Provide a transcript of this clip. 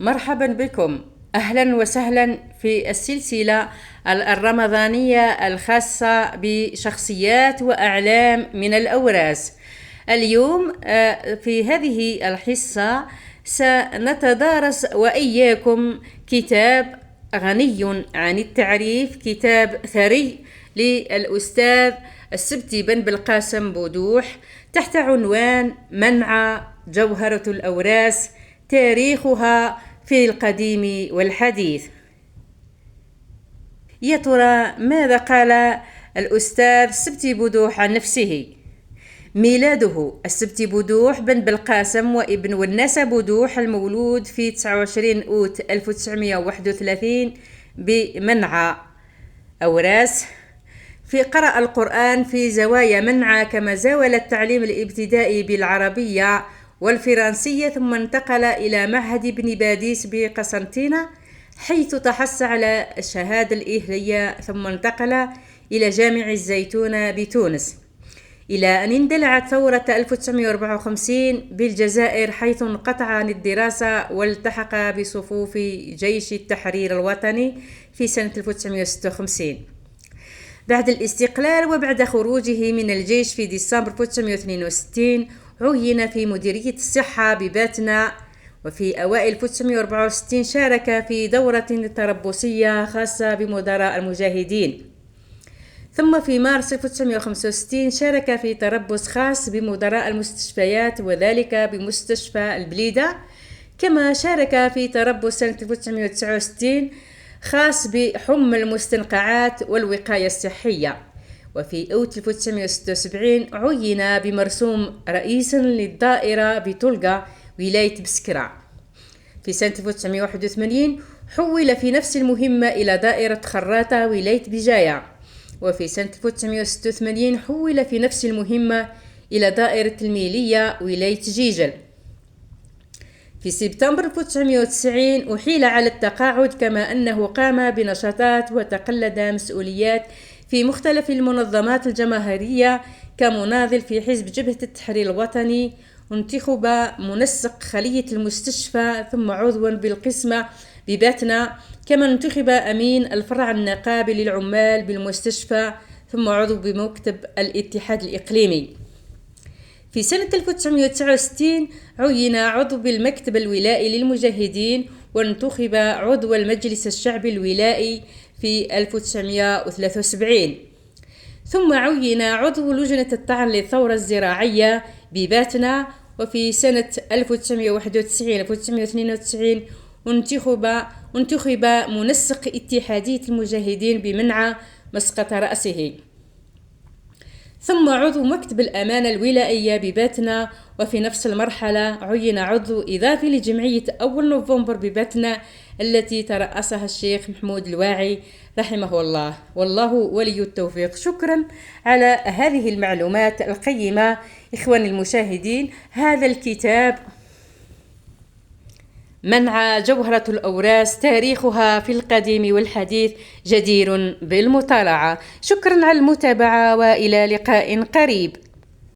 مرحبا بكم، أهلا وسهلا في السلسلة الرمضانية الخاصة بشخصيات وأعلام من الأوراس. اليوم في هذه الحصة سنتدارس وإياكم كتاب غني عن التعريف، كتاب ثري للأستاذ السبتي بن بالقاسم بودوح، تحت عنوان منع جوهرة الأوراس، تاريخها في القديم والحديث. يا ترى ماذا قال الأستاذ السبتي بودوح عن نفسه؟ ميلاده السبتي بودوح بن بالقاسم وابن وناسة بودوح، المولود في 29 أوت 1931 بمنعى أوراس. في قرأ القرآن في زوايا منعى، كما زاول التعليم الابتدائي بالعربية والفرنسية، ثم انتقل إلى معهد ابن باديس بقسنطينة حيث تحصل على الشهادة الإهلية، ثم انتقل إلى جامع الزيتونة بتونس، إلى أن اندلعت ثورة 1954 بالجزائر حيث انقطع عن الدراسة والتحق بصفوف جيش التحرير الوطني في سنة 1956. بعد الاستقلال وبعد خروجه من الجيش في ديسمبر 1962 عين في مديرية الصحة بباتنا، وفي أوائل 1964 شارك في دورة تربصية خاصة بمدراء المجاهدين، ثم في مارس 1965 شارك في تربص خاص بمدراء المستشفيات وذلك بمستشفى البليدة، كما شارك في تربص سنة 1969 خاص بحمى المستنقعات والوقاية الصحية. وفي أوت 1976 عين بمرسوم رئيسا للدائرة بطلقة ولاية بسكرة. في سنة 1981 حول في نفس المهمة إلى دائرة خراطة ولاية بجاية، وفي سنة 1986 حول في نفس المهمة إلى دائرة الميلية ولاية جيجل. في سبتمبر 1990 أحيل على التقاعد، كما أنه قام بنشاطات وتقلد مسؤوليات في مختلف المنظمات الجماهيرية كمناضل في حزب جبهة التحرير الوطني، انتخب منسق خلية المستشفى، ثم عضوا بالقسمة بباتنا، كما انتخب أمين الفرع النقابي للعمال بالمستشفى، ثم عضو بمكتب الاتحاد الإقليمي. في سنة 1969 عين عضو بالمكتب الولائي للمجاهدين، وانتخب عضو المجلس الشعبي الولائي في 1973، ثم عين عضو لجنة الطعن للثورة الزراعية بباتنا، وفي سنة 1991-1992 انتخب منسق اتحادية المجاهدين بمنعى مسقط رأسه، ثم عضو مكتب الأمانة الولائية بباتنا. وفي نفس المرحلة عين عضو إضافي لجمعية أول نوفمبر بباتنا التي ترأسها الشيخ محمود الواعي رحمه الله، والله ولي التوفيق. شكرا على هذه المعلومات القيمة إخواني المشاهدين. هذا الكتاب منع جوهرة الأوراس، تاريخها في القديم والحديث، جدير بالمطالعة. شكرا على المتابعة وإلى لقاء قريب.